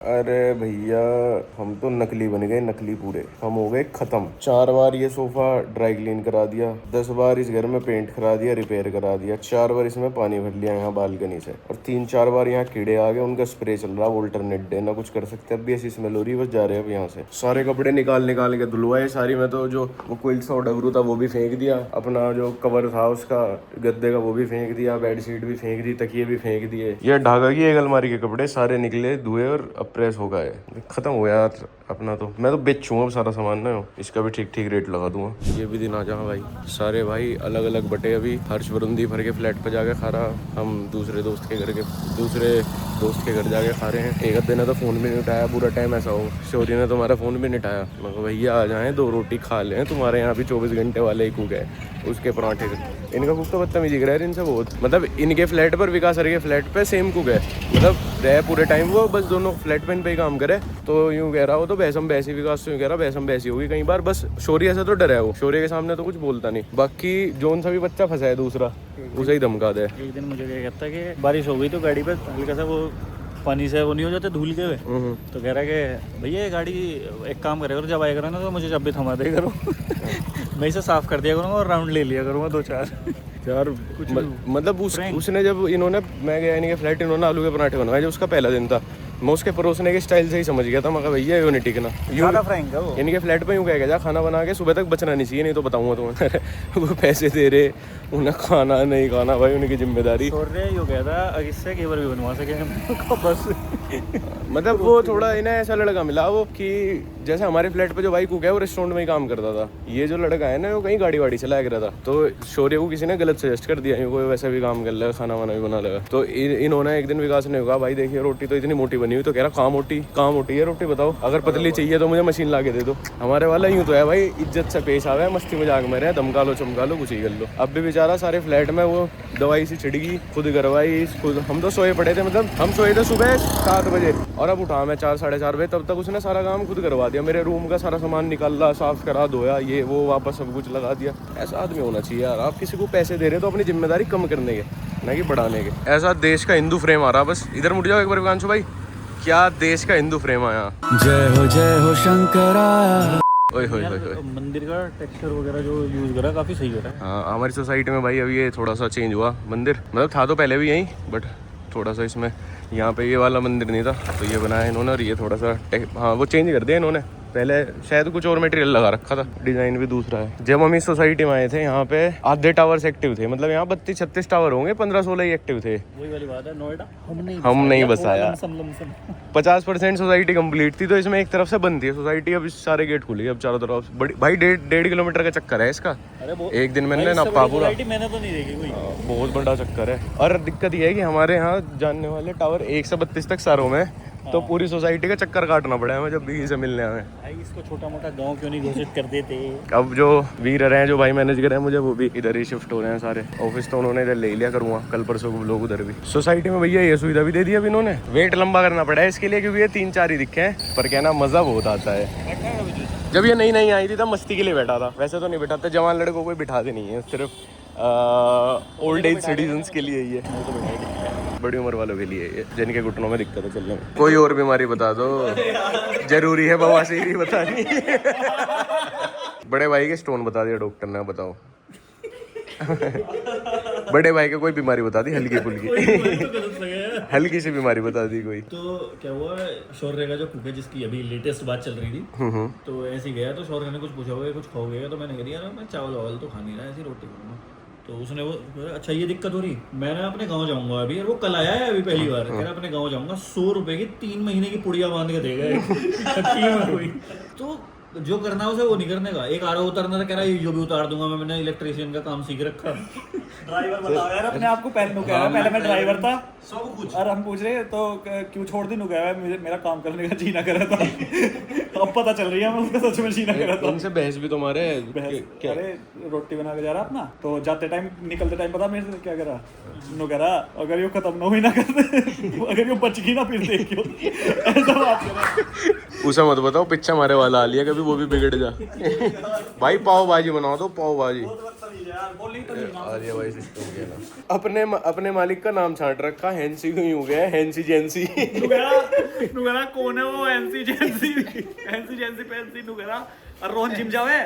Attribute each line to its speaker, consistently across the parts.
Speaker 1: अरे भैया, हम तो नकली बन गए, नकली पूरे। हम हो गए खत्म। 4 बार ये सोफा ड्राई क्लीन करा दिया, 10 बार इस घर में पेंट करा दिया, रिपेयर करा दिया, 4 बार इसमें पानी भर लिया यहाँ बालकनी से, और 3-4 बार यहाँ कीड़े आ गए, उनका स्प्रे चल रहा वोल्टरनेट डे। ना कुछ कर सकते, अब भी ऐसी स्मेल हो रही है, बस जा रहे हैं अब यहाँ से। सारे कपड़े निकाल निकाल के धुलवाए सारी में, तो जो वो क्विल्ट्स और डबरू था वो भी फेंक दिया, अपना जो कवर था उसका गद्दे का वो भी फेंक दिया, बेडशीट भी फेंक दी, तकिए भी फेंक दिए। ये ढाका की एक अलमारी के कपड़े सारे निकले, धुए और अब प्रेस हो गए। खत्म हो यार अपना। तो मैं तो बेचूंगा सारा सामान ना, इसका भी ठीक ठीक रेट लगा दूंगा। ये भी दिन आ जाओ भाई, सारे भाई अलग अलग बटे। अभी हर्ष बरुंदी भर के फ्लैट पे जाके खा रहा, हम दूसरे दोस्त के घर जाके खा रहे हैं। एक आधे ने तो फोन भी नहीं उठाया, पूरा टाइम ऐसा हो। शौर्य ने तो हमारा फोन भी नहीं उठाया। मैं कहा भैया आ जाएं, 2 रोटी खा लें, तुम्हारे यहाँ भी 24 घंटे वाले ही कुक है, उसके पराठे। इनका कुक तो बदतमीजी कर रहा है इनसे बहुत। मतलब इनके फ्लैट पर, विकास सर के फ्लैट पे सेम कुक है, मतलब रहे पूरे टाइम वो, बस दोनों फ्लैट पे इन पे ही काम करे। तो यूँ कह रहा हो तो भैसम भैसी, विकास से यूँ कह रहा भैसम भैसी होगी कई बार। बस शौर्य से तो डरा है वो, शौर्य के सामने तो कुछ बोलता नहीं। बाकी जोन सा भी बच्चा फंसा है दूसरा, उसे ही धमका दे।
Speaker 2: एक दिन मुझे क्या कहता है कि बारिश हो गई तो गाड़ी पे हल्का सा वो पानी से वो नहीं हो जाते धूल के हुए, तो कह रहा है कि भैया ये गाड़ी एक काम करे करो, जब आया करो ना तो मुझे जब भी थमा दे करो मैं इसे साफ कर दिया करूँगा और राउंड ले लिया करूँगा 2-4
Speaker 1: यार मतलब उसने जब इन्होंने, मैं गया इनके फ्लैट, इन्होंने आलू के पराठे बनवाए, जो उसका पहला दिन था, मैं उसके परोसने के स्टाइल से ही समझ गया था। मैं कहा भैया ये नहीं टिकना, इनके फ्लैट पे यूँ कह जा खाना बना के सुबह तक बचना नहीं चाहिए, नहीं तो बताऊंगा तुम्हें वो पैसे दे रहे, उन्हें खाना नहीं खाना भाई उनकी जिम्मेदारी।
Speaker 2: यूँ कहता इससे केवल भी बनवा सके बस
Speaker 1: मतलब वो थोड़ा इन्हें ऐसा लड़का मिला वो कि जैसे हमारे फ्लैट पे जो भाई कुक है वो रेस्टोरेंट में ही काम करता था, ये जो लड़का है ना वो कहीं गाड़ी वाड़ी चलाया कर रहा था। तो शौर्य को किसी ने गलत सजेस्ट कर दिया, कोई वैसे भी काम कर लेगा, खाना वाना भी बना लेगा। तो इन्होंने एक दिन विकास ने कहा भाई देखिए रोटी तो इतनी मोटी बनी हुई, तो कह रहा कहाँ मोटी है रोटी, बताओ, अगर पतली चाहिए तो मुझे मशीन ला के दे दो। हमारे वाला यूँ तो है भाई, इज्जत से पेश आवे, मस्ती मजाक में रहे, धमका लो चमका लो कुछ ही कर लो। अब भी बेचारा सारे फ्लैट में वो दवाई सी छिड़की, खुद करवाई खुद। हम तो सोए पड़े थे, मतलब हम सोए थे सुबह 7 बजे और अब उठा मैं 4-4:30 बजे, तब तक उसने सारा काम खुद करवा दिया। मेरे रूम का सारा सामान निकाला, साफ करा, धोया, ये वो, वापस सब कुछ लगा दिया। ऐसा आदमी होना चाहिए यार। आप किसी को पैसे दे रहे हो तो अपनी जिम्मेदारी कम करने के, ना कि बढ़ाने के। ऐसा देश का हिंदू फ्रेम आ रहा। बस इधर मुड़ जाओ एक बार विकांशु भाई, क्या देश का हिंदू फ्रेम आया।
Speaker 2: जय हो शंकरा।
Speaker 1: ओए
Speaker 2: मंदिर का टेक्सचर वगैरह जो यूज करा काफी सही करा है।
Speaker 1: हाँ, हमारी सोसाइटी में भाई अभी ये थोड़ा सा चेंज हुआ मंदिर, मतलब था तो पहले भी यहीं, बट थोड़ा सा इसमें, यहाँ पे ये वाला मंदिर नहीं था तो ये बनाया इन्होंने, और ये थोड़ा सा हाँ वो चेंज कर दिया इन्होंने। पहले शायद कुछ और मटेरियल लगा रखा था, डिजाइन भी दूसरा है। जब हम इस सोसाइटी में आए थे यहाँ पे आधे टावर्स एक्टिव थे, मतलब यहाँ 32-36 टावर होंगे, 15-16 ही एक्टिव थे।
Speaker 2: वही वाली बात है, नोएडा
Speaker 1: हम नहीं बसाया। 50% सोसाइटी कंप्लीट थी, तो इसमें एक तरफ से बंद थी सोसाइटी। अब सारे गेट खुल गए अब चारों तरफ। बड़ी भाई 1.5 किलोमीटर का चक्कर है इसका। एक दिन मैंने नापा पूरा,
Speaker 2: मैंने तो नहीं देखी कोई।
Speaker 1: बहुत बड़ा चक्कर है। और दिक्कत ये है कि हमारे यहाँ जानने वाले टावर 1 से 32 तक सारों में, तो पूरी सोसाइटी का चक्कर काटना पड़ा है हमें जब भी से मिलने आए।
Speaker 2: इसको छोटा मोटा गांव क्यों नहीं घोषित कर देते।
Speaker 1: अब जो वीर रहे हैं, जो भाई मैनेज कर रहे हैं मुझे, वो भी इधर ही शिफ्ट हो रहे हैं सारे। ऑफिस तो उन्होंने इधर ले लिया, करूँगा कल परसों को लोग उधर भी। सोसाइटी में भैया ये सुविधा भी दे दी अब इन्होंने। वेट लंबा करना पड़ा है इसके लिए, क्योंकि ये 3-4 ही दिखे हैं, पर क्या ना मजा बहुत आता है। जब ये नई आई थी तब मस्ती के लिए बैठा था, वैसे तो नहीं बैठाते, जवान लड़कों को बिठाते नहीं है, सिर्फ ओल्ड एज सिटीजन्स के लिए ये, बड़ी उम्र वालों के लिए ये, जिनके घुटनों में दिक्कत है चलने में। कोई और बीमारी बता दो, जरूरी है बवासीर बतानी बड़े भाई के स्टोन बता दिया डॉक्टर ने, बताओ बड़े भाई के कोई बीमारी बता दी, हल्की फुल्की हल्की सी बीमारी बता दी कोई।
Speaker 2: तो क्या हुआ, शौर्य का जो कुक है जिसकी अभी लेटेस्ट बात चल रही थी, तो ऐसे ही गया, तो शौर्य ने कुछ पूछा होगा कुछ खाओगे, तो मैंने कह दिया मैं चावल वावल तो खा नहीं रहा, ऐसी रोटी खाऊंगा। तो उसने वो, अच्छा ये दिक्कत हो रही, मैंने अपने गांव जाऊंगा अभी, और वो कल आया है अभी पहली बार, कह रहा अपने गांव जाऊंगा, 100 रुपए की 3 महीने की पुड़िया बांध के देगा तो जो करना है उसे वो नहीं करने का। एक आरो उतरना था, कह रहा है जो भी उतार दूंगा मैंने इलेक्ट्रिशियन का काम सीख रखा। ड्राइवर बताओ यार अपने आप को, पहले मैं ड्राइवर था सब कुछ, और हम पूछ रहे तो क्यों छोड़ दी, मेरा काम करने का जी ना कर रहा था अब पता चल रही है मैं उसका सच में जी ना कर रहा था।
Speaker 1: उनसे बहस भी तुम्हारे,
Speaker 2: अरे रोटी बना के जा रहा अपना, तो जाते टाइम निकलते टाइम पता मेरे से क्या करा, नो कह रहा अगर ये खत्म ना हुई ना करते अगर ये बच गई ना फिर देखियो ऐसा बात कर।
Speaker 1: उसे मत बताओ पीछे हमारे वाला आ लिया कभी, वो भी बिगड़ जा भाई। पाव भाजी बनाओ तो पाव भाजी
Speaker 2: यार बोल नहीं तो नहीं नाम
Speaker 1: आज ये भाई सिस्टम गया ना। अपने मालिक का नाम छांट रखा, हैंसी क्यों हो गया है, हैंसी जेंसी।
Speaker 2: नुगरा कौन है वो एनसी जेंसी पेंसी नुगरा। और रोहन जिम जावे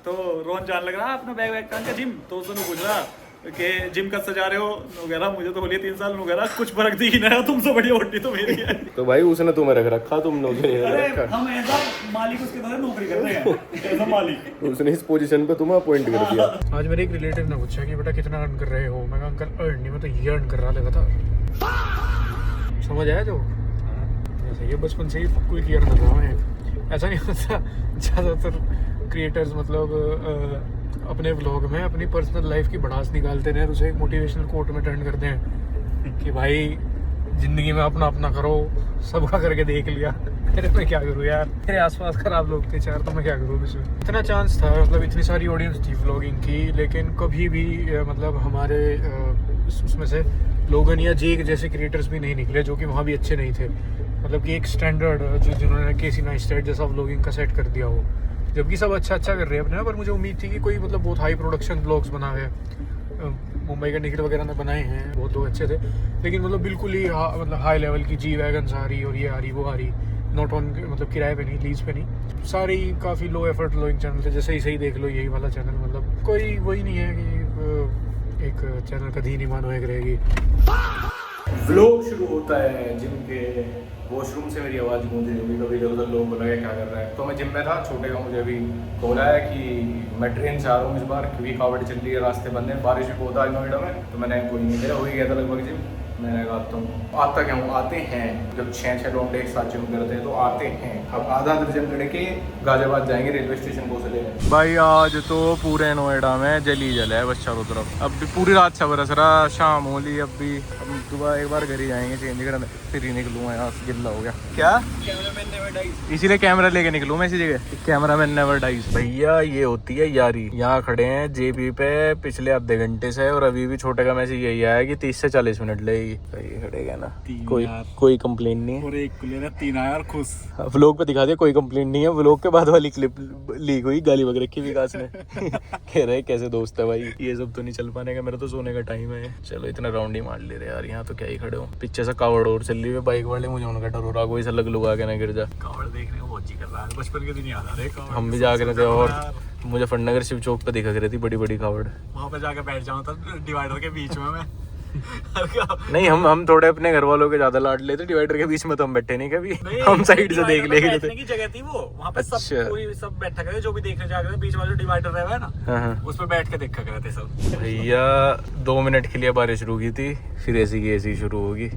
Speaker 2: तो रोहन जान लग रहा अपना बैग वैग का जिम, तो उसने पूछ रहा कि जिम कब से जा रहे हो। नुगरा मुझे तो बोलिए 3 साल। नुगरा कुछ फर्क दिख नहीं रहा, तुमसे बढ़िया हड्डी तो मेरी है।
Speaker 1: तो भाई उसने तुम्हें रख रखा, तुमने उसे नहीं
Speaker 2: अरे
Speaker 1: रख रखा।
Speaker 2: हम ऐसा मालिक उसके तरह नौकरी कर रहे हैं, ऐसा मालिक।
Speaker 1: उसने इस पोजीशन पे तुम्हें अपॉइंट कर दिया।
Speaker 3: आज मेरे एक रिलेटिव ने पूछा कि बेटा कितना अर्न कर रहे हो। मैं कहा अंकल अर्न नहीं, मैं तो ये अर्न कर रहा लगा था। समझ आया जो ऐसे ये बचपन से ही कोई क्लियर कर रहा है। ऐसा नहीं होता, ज़्यादातर क्रिएटर्स मतलब अपने व्लॉग में अपनी पर्सनल लाइफ की भड़ास निकालते हैं, उसे एक मोटिवेशनल कोट में टर्न करते हैं कि भाई जिंदगी में अपना अपना करो, सबका करके देख लिया। अरे मैं क्या करूँ यार, मेरे आसपास खराब लोग थे 4, तो मैं क्या करूँ इसमें। इतना चांस था, मतलब इतनी सारी ऑडियंस थी व्लॉगिंग की, लेकिन कभी भी मतलब हमारे उसमें से लोगन या जेक जैसे क्रिएटर्स भी नहीं निकले जो कि वहाँ भी अच्छे नहीं थे। मतलब कि एक स्टैंडर्ड जिन्होंने केसी नाइस्टेट जैसा व्लॉगिंग का सेट कर दिया हो, जबकि सब अच्छा कर रहे हैं अपने। पर मुझे उम्मीद थी कि कोई मतलब बहुत हाई प्रोडक्शन ब्लॉग्स बना है, मुंबई का निखिल वगैरह ने बनाए हैं, बहुत लोग अच्छे थे, लेकिन मतलब बिल्कुल ही मतलब हाई लेवल की जी वैगन्स आ रही और ये आ रही वो आ रही, नॉट ऑन मतलब किराए पे नहीं, लीज पे नहीं, सारे काफ़ी लो एफर्ट व्लॉगिंग चैनल थे। जैसे ही सही देख लो यही वाला चैनल, मतलब कोई वही नहीं है कि एक चैनल का धी नहीं मानो एक रहेगी।
Speaker 1: व्लॉग शुरू होता है जिम के वॉशरूम से, मेरी आवाज़ गूंज रही होगी, कभी इधर उधर लोग बोला क्या कर रहा है। तो मैं जिम में था, छोटे का मुझे अभी बोला है कि मैं ट्रेन से आ रहा हूँ इस बार, क्योंकि कावड़ चल रही है, रास्ते बंद है, बारिश भी बहुत आज नोएडा में। तो मैंने कोई नहीं, मेरा हो ही गया था लगभग जिम। मैंने कहा आता हूँ, आता क्या हूँ, आते हैं जब 6 लौंडे एक साथ जिम करते हैं तो आते हैं। अब आधा दर्जन लड़के गाजियाबाद जाएंगे रेलवे स्टेशन को से लेकर। भाई आज तो पूरे नोएडा में जल ही जल है बस चारों तरफ। अब भी पूरी रात से बरस रहा, शाम हो ली, अब भी अब दोबारा एक बार घर ही जाएंगे चेंज करने, फिर ही निकलूँगा यहाँ से, गिल्ला हो गया। क्या
Speaker 2: कैमरामैन नेवर डाइज,
Speaker 1: इसीलिए कैमरा लेके निकलूँ मैं इसी जगह, कैमरामैन नेवर डाइज। भैया ये होती है यारी। यहाँ खड़े हैं जेपी पे पिछले आधे घंटे से, और अभी भी छोटे का मैसेज यही आया कि 30 से 40 मिनट लगेगी। ये खड़ेगा ना, कोई कंप्लेन नहीं है।
Speaker 2: और एक को लेना 3 आया और खुश।
Speaker 1: व्लॉग पे दिखा दिया, कोई कंप्लेन नहीं है। व्लॉग के बाद वाली क्लिप लीक हुई, गाली वगैरह रखी विकास ने। कह रहे कैसे दोस्त है भाई, ये सब तो नहीं चल पाने का, मेरा तो सोने का टाइम है। चलो इतना राउंड ही मार ले रहे यार, यहाँ तो क्या ही खड़े हो। पीछे से कावड़ और चल रही है बाइक वाले, मुझे उनका डर हो रहा, कोई सा लग लुगा के ना गिर जा।
Speaker 2: कावड़ देखने को बहुत जी कर रहा है, बचपन के दिन याद आ रहे हैं।
Speaker 1: हम भी जाग रहे थे, और मुजफ्फरनगर शिव चौक पे दिखा रही थी बड़ी बड़ी कावड़।
Speaker 2: वहाँ पे जाके बैठ जाऊँ तब डिवाइडर के बीच में मैं।
Speaker 1: नहीं, हम थोड़े अपने घर वालों के ज्यादा लाड लेते, डिवाइडर के बीच में तो हम बैठे नहीं कभी, हम साइड से देख ले गए थे।
Speaker 2: की जगह थी वो, वहाँ पे
Speaker 1: अच्छा।
Speaker 2: सब पूरी सब बैठा करे, जो भी देखने जा रहे थे, बीच वाला जो डिवाइडर रहा है ना,
Speaker 1: हाँ।
Speaker 2: उस पे बैठ के देखा करते सब।
Speaker 1: भैया 2 मिनट के लिए बारिश रुकी थी, फिर ऐसी की ऐसी शुरू होगी।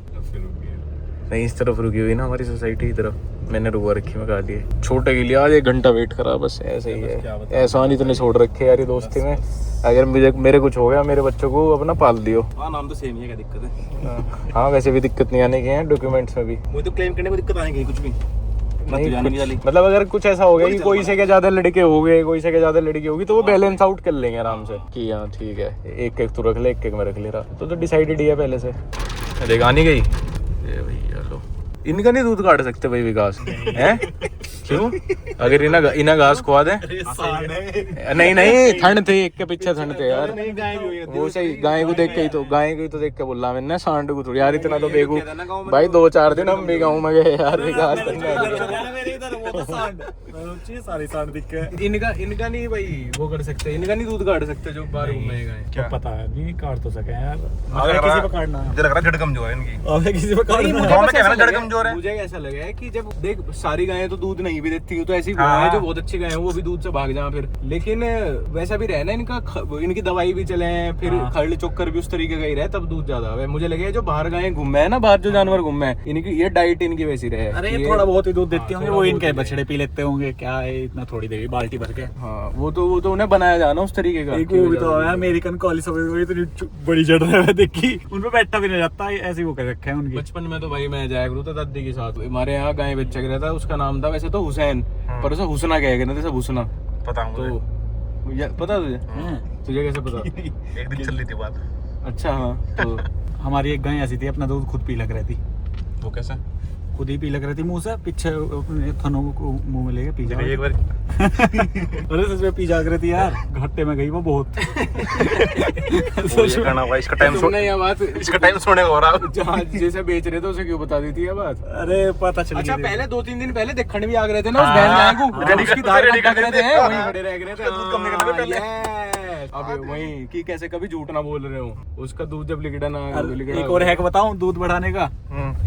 Speaker 1: नहीं इस तरफ रुकी हुई ना, हमारी सोसाइटी की तरफ, मैंने रुकवा रखी मैं कहा लिए। छोटे के लिए आज 1 घंटा वेट करा, बस ऐसे ही है। एहसान इतने छोड़ रखे यार ये दोस्ती में। अगर मेरे कुछ हो गया, मेरे बच्चों को अपना पाल दियो।
Speaker 2: हाँ नाम तो सेम ही है, क्या दिक्कत है।
Speaker 1: हाँ वैसे भी दिक्कत नहीं आने की है, डॉक्यूमेंट्स में भी
Speaker 2: मुझे तो क्लेम करने को दिक्कत आने की कुछ भी
Speaker 1: नहीं। मतलब अगर कुछ ऐसा हो गया कि कोई से क्या ज्यादा लड़के हो गए, कोई से क्या ज्यादा लड़की होगी, तो वो बैलेंस आउट कर लेंगे आराम से कि हाँ ठीक है, एक तू रख ले, एक मैं रख ले रहा, तो डिसाइडेड ही है पहले से। देख आ नहीं गई ये भैया, लो इनका नहीं दूध काट सकते भाई विकास हैं? क्यों? अगर इना घास खुआ दे। नहीं ठंड थे, एक के पीछे ठंड थे यार, वो सही। गाय को देख के देख के बोल रहा मैंने, सांड को थोड़ी यार, इतना तो बेगू भाई। 2-4 दिन हम भी गाँव में गए यार, विकास इनका नहीं भाई वो कर सकते, इनका नहीं दूध काट सकते जो बाहर घूमे गए।
Speaker 2: क्या पता है, नहीं काट तो सके यार, किसी पे काटना है।
Speaker 4: मुझे लग रहा है जड़ कमजोर है इनकी।
Speaker 2: अबे किसी पे काटना है।
Speaker 4: गाँव में क्या है ना, जड़ कमजोर है।
Speaker 1: मुझे ऐसा लगा है कि जब देख सारी गायें तो दूध नहीं भी देती, तो ऐसी गाय है जो बहुत अच्छी गाय है, वो भी दूध से भाग जाए फिर। लेकिन वैसा भी रहे ना, इनकी दवाई भी चले, फिर खरड़ चोकर भी उस तरीके का ही रहे, तब दूध ज्यादा है। मुझे लगे जो बाहर गायें घूमे है ना, बाहर जो जानवर घूमे है, इनकी ये डाइट इनकी वैसी रहे।
Speaker 2: अरे ये थोड़ा बहुत ही दूध देती होंगे, वो इनके बछड़े पी लेते होंगे, क्या है इतना थोड़ी देवी बाल्टी भर के।
Speaker 1: हाँ वो तो उन्हें बनाया जाना उस तरीके का।
Speaker 2: एक वो भी तो है अमेरिकन कॉलेज सब इतनी बड़ी जड़ रहे हैं, देखी उन पे बैठा भी नहीं जाता, ऐसे वो कर रखे हैं उनकी।
Speaker 1: बचपन में तो भाई मैं जाया करूँ था दादी के साथ, हमारे यहाँ गाय बच्चा रहता था, उसका नाम था वैसे तो हुसैन, पर उसे हुसना कह गए थे, सब हुसना।
Speaker 4: पता मुझे,
Speaker 1: तो पता तुझे कैसे पता?
Speaker 4: एक दिन चल रही थी बात।
Speaker 1: अच्छा हाँ, तो
Speaker 2: हमारी एक गाय ऐसी थी, अपना दूध खुद पी लग रही थी।
Speaker 4: वो कैसा?
Speaker 5: खुद ही पी लग रही थी मुंह से, पीछे अपने थनों को मुंह में लेके पी जा
Speaker 4: एक बार
Speaker 5: अरे सच में पी जा रही थी यार, घाटे में गई वो बहुत।
Speaker 4: ये करना भाई, इसका टाइम
Speaker 3: तुमने ये बात
Speaker 4: इसका टाइम सोने का हो रहा।
Speaker 3: जहाँ जैसे बेच रहे थे उसे क्यों बता दी थी ये बात?
Speaker 5: अरे पता चल
Speaker 3: अच्छा,
Speaker 5: गई
Speaker 3: पहले 2-3 दिन पहले देखने भी आ गए थे ना उस बहन गाय को, उसकी दाढ़ काट रहे थे, वहीं खड़े रह गए थे।
Speaker 4: दूध कम निकल रहा था
Speaker 3: Yes, अबे वहीं कि कैसे कभी झूठ ना बोल रहे हो, उसका दूध जब लिगड़ा ना
Speaker 5: एक और हैक बताऊं दूध बढ़ाने का।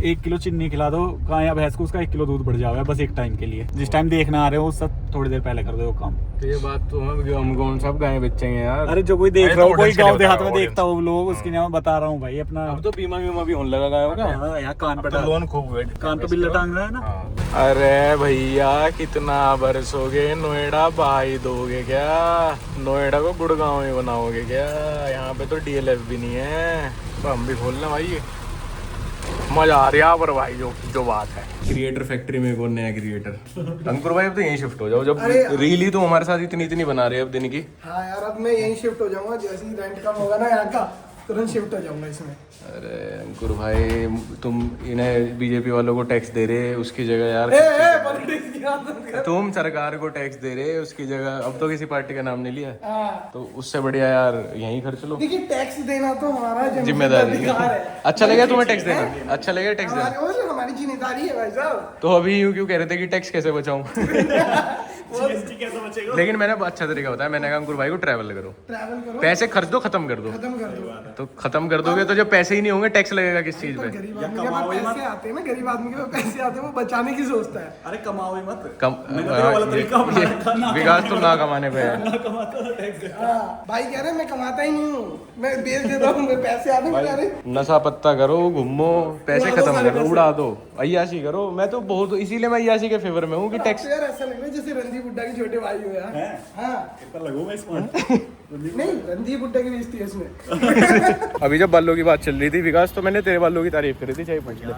Speaker 5: 1 किलो चीनी खिला दो गाय या भैंस को, उसका 1 किलो दूध बढ़ जाएगा बस एक टाइम के लिए। जिस टाइम देखना आ रहे हो उस सब थोड़ी देर पहले कर दो वो काम।
Speaker 3: तो ये बात तो हम कौन सब गाय बेचेंगे यार।
Speaker 5: अरे जो कोई देख
Speaker 4: अरे
Speaker 5: रहा हो,
Speaker 4: तो
Speaker 5: कोई
Speaker 4: audience के
Speaker 5: गाँव
Speaker 4: लिए
Speaker 5: देहात
Speaker 4: बता
Speaker 5: में
Speaker 4: रहा हूँ,
Speaker 5: देखता हो लोग, उसकी नाम बता रहा हूँ भाई अपना।
Speaker 3: अब तो बीमा भी होने लगा गायों का।
Speaker 5: यहाँ कान पे
Speaker 4: तो लोन खूब वेट
Speaker 5: कान पे बिल्ला टांग रहा है ना।
Speaker 3: अरे भैया कितना बरसोगे, नोएडा भाई दोगे क्या? नोएडा को गुड़गांव में बनाओगे क्या? यहाँ पे तो डीएलएफ भी नहीं है, तो हम भी खोल लें भाई। मजा आ रहा पर भाई जो बात है।
Speaker 1: क्रिएटर फैक्ट्री में कौन नया क्रिएटर? अंकुर भाई अब तो यहीं शिफ्ट हो जाओ, जब रील ही तो हमारे साथ इतनी बना रहे हैं अब दिन की।
Speaker 6: हाँ यार, अब मैं यहीं शिफ्ट हो जाऊंगा, जैसे ही रेंट कम होगा ना यहाँ का, तुरंत शिफ्ट हो जाऊंगा इसमें।
Speaker 1: अरे अंकुर भाई तुम इन्हें बीजेपी वालों को टैक्स दे रहे, उसकी जगह यार
Speaker 6: पॉलिटिक्स की बात मत कर।
Speaker 1: तुम सरकार को टैक्स दे रहे, उसकी जगह अब तो किसी पार्टी का नाम नहीं लिया,
Speaker 6: हाँ,
Speaker 1: तो उससे बढ़िया यार यहीं खर्च लो।
Speaker 6: देखिए टैक्स देना तो हमारा
Speaker 1: जिम्मेदारी
Speaker 6: अधिकार है।
Speaker 1: अच्छा लगेगा तुम्हें टैक्स देना? अच्छा लगेगा टैक्स देना?
Speaker 6: हमारी और हमारी जिम्मेदारी है भाई साहब।
Speaker 1: तो अभी यूं क्यों कह रहे थे कि टैक्स कैसे बचाऊं?
Speaker 2: कैसे बचेगा?
Speaker 1: लेकिन मैंने अच्छा तरीका बताया, मैंने कहा अंकुर भाई को ट्रैवल करो,
Speaker 6: ट्रैवल करो,
Speaker 1: पैसे खर्च दो, खत्म कर दो।
Speaker 6: खत्म कर दो।
Speaker 1: तो खत्म कर दोगे तो जब पैसे ही नहीं होंगे टैक्स लगेगा किस चीज पे?
Speaker 6: गरीब आदमी के पास पैसे आते हैं ना, गरीब आदमी के पास पैसे आते हैं, वो बचाने की सोचता है।
Speaker 2: अरे कमाओ ही मत।
Speaker 1: कम
Speaker 2: वाला तरीका अपना रखा ना।
Speaker 1: विकास तो ना कमाने पे है।
Speaker 6: हाँ, भाई कह रहे मैं कमाता ही नहीं हूँ, मैं बेच देता हूँ, मेरे पैसे आते हैं। कह रहे
Speaker 1: नशा पत्ता करो, घूमो, पैसे खत्म करो, उड़ा दो, अय्याशी करो। मैं तो बहुत, इसीलिए मैं अय्याशी के फेवर में हूँ कि टैक्स।
Speaker 6: यार ऐसा लग रहा है जैसे रणदीप हुड्डा के छोटे भाई हो यार। हाँ,
Speaker 2: लगूंगा स्मार्ट।
Speaker 6: नहीं रणदीप हुड्डा की बेइज्जती है इसमें।
Speaker 1: अभी जब बालों की बात चल रही थी विकास, तो मैंने तेरे बालों की तारीफ करी थी, चाहे पूछ ले।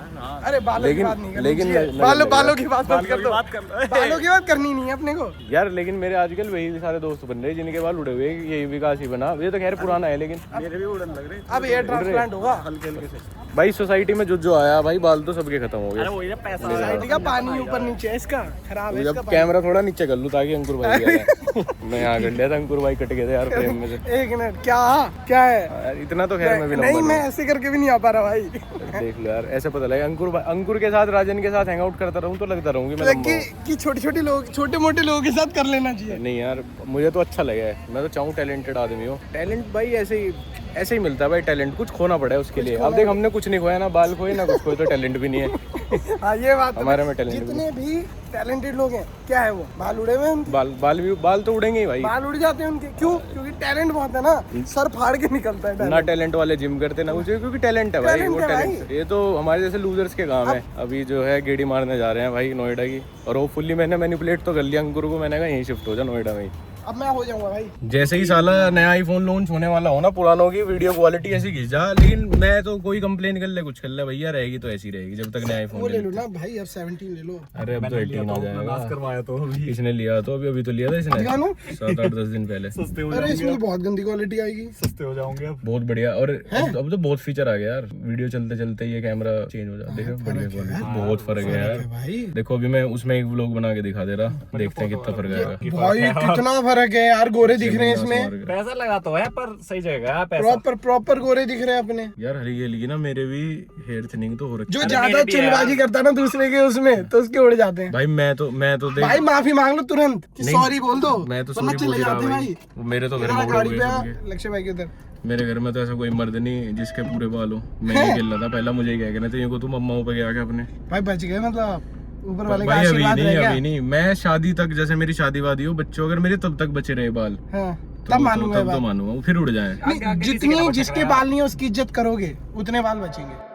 Speaker 6: अरे बालों की
Speaker 1: लेकिन-
Speaker 6: बात नहीं करनी
Speaker 1: लेकिन
Speaker 6: चाहिए।
Speaker 1: लग-
Speaker 6: बालों की बात मत कर दो।
Speaker 2: बात कर लो।
Speaker 6: बालों की बात करनी नहीं है अपने को।
Speaker 1: यार लेकिन मेरे आजकल वही सारे दोस्त बन रहे जिनके बाल उड़े हुए, यही विकास ही बना। ये तो खैर पुराना है, लेकिन
Speaker 5: मेरे भी उड़न लग रहे
Speaker 6: अब एयर ट्रांसप्लांट होगा।
Speaker 5: हल्के हल्के से।
Speaker 1: भाई सोसाइटी में जो आया भाई, बाल तो सबके खत्म हो गए।
Speaker 5: वही ना पैसा
Speaker 6: सोसाइटी का पानी ऊपर नीचे है, इसका खराब है
Speaker 1: जब
Speaker 6: इसका
Speaker 1: कैमरा थोड़ा नीचे कर लूं ताकि अंकुर भाई भी आ जाए। मैं यहाँ कर लिया था, अंकुर भाई कट गए थे यार फ्रेम में से।
Speaker 6: पानी। एक मिनट, क्या है?
Speaker 1: यार इतना तो खैर मैं भी
Speaker 6: नहीं,
Speaker 1: लंबा
Speaker 6: मैं ऐसे करके भी नहीं आ पा रहा भाई।
Speaker 1: देख लो यार, ऐसे पता लगा अंकुर के साथ, राजन के साथ हैंग आउट करता रहूं तो लगता रहूं कि मैं
Speaker 6: मतलब
Speaker 1: लंबा हूं।
Speaker 6: कि छोटे लोग, छोटे मोटे लोगों के साथ कर लेना चाहिए।
Speaker 1: नहीं यार मुझे तो अच्छा लगा है, मैं तो चाहूँ टैलेंटेड आदमी हो। टैलेंट भाई ऐसे ही मिलता है भाई, टैलेंट कुछ खोना पड़ा है उसके लिए। अब देख हमने कुछ नहीं खोया, ना बाल खोए ना कुछ खोए, तो टैलेंट भी नहीं है।
Speaker 6: हाँ, ये बात
Speaker 1: हमारे में टैलेंट भी
Speaker 6: जितने भी टैलेंटेड लोग हैं, क्या है वो, बाल उड़े हुए हैं उनके।
Speaker 1: बाल तो उड़ेंगे ही भाई।
Speaker 6: बाल उड़ जाते हैं उनके, क्यों? क्योंकि टैलेंट बहुत है ना, सर फाड़ के निकलता है
Speaker 1: ना
Speaker 6: talent।
Speaker 1: टैलेंट वाले जिम करते ना कुछ, क्योंकि टैलेंट है भाई,
Speaker 6: Talent
Speaker 1: वो
Speaker 6: है भाई।
Speaker 1: टैलेंट। ये तो हमारे जैसे लूजर्स के काम है। अभी जो है गेड़ी मारने जा रहे हैं भाई नोएडा की, और होपफुली मैंने मैनिपुलेट तो कर लिया अंकुर को, मैंने कहा यहीं शिफ्ट हो जा नोएडा में ही।
Speaker 6: अब मैं हो जाऊंगा भाई।
Speaker 1: जैसे ही साला नया आईफोन लॉन्च होने वाला हो ना, पुरानों की वीडियो क्वालिटी ऐसी खींच जा। लेकिन मैं तो कोई कंप्लेन कर ले, कुछ कर ले भैया, रहेगी तो ऐसी रहेगी जब तक नया
Speaker 6: वो
Speaker 1: आईफोन
Speaker 6: ले लो ना भाई, अब 17 ले लो।
Speaker 1: अरे अब तो 18 आ जाएगा।
Speaker 5: करवाया तो अभी
Speaker 1: किसने लिया? तो अभी तो लिया था इसने
Speaker 6: दिखा लो।
Speaker 1: 7-8-10 दिन पहले।
Speaker 5: सस्ते हो
Speaker 6: अरे इसमें तो बहुत गंदी क्वालिटी आएगी।
Speaker 5: सस्ते हो जाओगे अब।
Speaker 1: बहुत बढ़िया। और अब तो बहुत फीचर आ गया यार, वीडियो चलते चलते ये कैमरा चेंज हो जाता है। देखो बढ़िया क्वालिटी, बहुत फर्क है यार
Speaker 6: भाई
Speaker 1: देखो अभी मैं उसमें एक व्लॉग बना के दिखा दे रहा, देखते हैं कितना फर्क आएगा।
Speaker 6: भाई कितना फर्क है यार, गोरे दिख रहे हैं इसमें।
Speaker 5: पैसा लगा तो है पर सही जगह है पैसा।
Speaker 6: प्रॉपर गोरे दिख रहे हैं अपने।
Speaker 1: यार हल्की ना मेरे भी हेयर थिनिंग तो हो रखी
Speaker 6: जो
Speaker 1: है
Speaker 6: ज्यादा चिलबाजी करता है ना दूसरे के उसमें, तो उसके उड़ जाते हैं।
Speaker 1: भाई। मैं तो देख,
Speaker 6: भाई माफी मांग लो तुरंत, कि
Speaker 1: नहीं,
Speaker 6: सॉरी बोल दो,
Speaker 1: मैं तो
Speaker 6: वरना
Speaker 1: सॉरी
Speaker 6: चले
Speaker 1: बोल रहा
Speaker 6: जाते हैं
Speaker 1: भाई। वो मेरे तो घर में उड़
Speaker 6: गाड़ी
Speaker 1: गए
Speaker 6: पे
Speaker 1: सबके।
Speaker 6: लक्ष्य भाई के उधर।
Speaker 1: मेरे घर में तो ऐसा कोई मर्द नहीं जिसके पूरे बाल हो। मैं नहीं खेल रहा था पहला, मुझे क्या कहना चाहिए को, तुम अम्माओं पे गया क्या अपने?
Speaker 6: भाई बच गए, मतलब ऊपर वाले का
Speaker 1: भाई अभी
Speaker 6: आशीर्वाद रह
Speaker 1: नहीं,
Speaker 6: गया।
Speaker 1: अभी नहीं। मैं शादी तक, जैसे मेरी शादी वादी हो, बच्चों अगर मेरे तब तक बचे रहे बाल,
Speaker 6: हाँ,
Speaker 1: तो
Speaker 6: तब मानूंगा
Speaker 1: तब तो मानूंगा, वो फिर उड़ जाए।
Speaker 6: जितनी जिसके बाल नहीं है उसकी इज्जत करोगे, उतने बाल बचेंगे।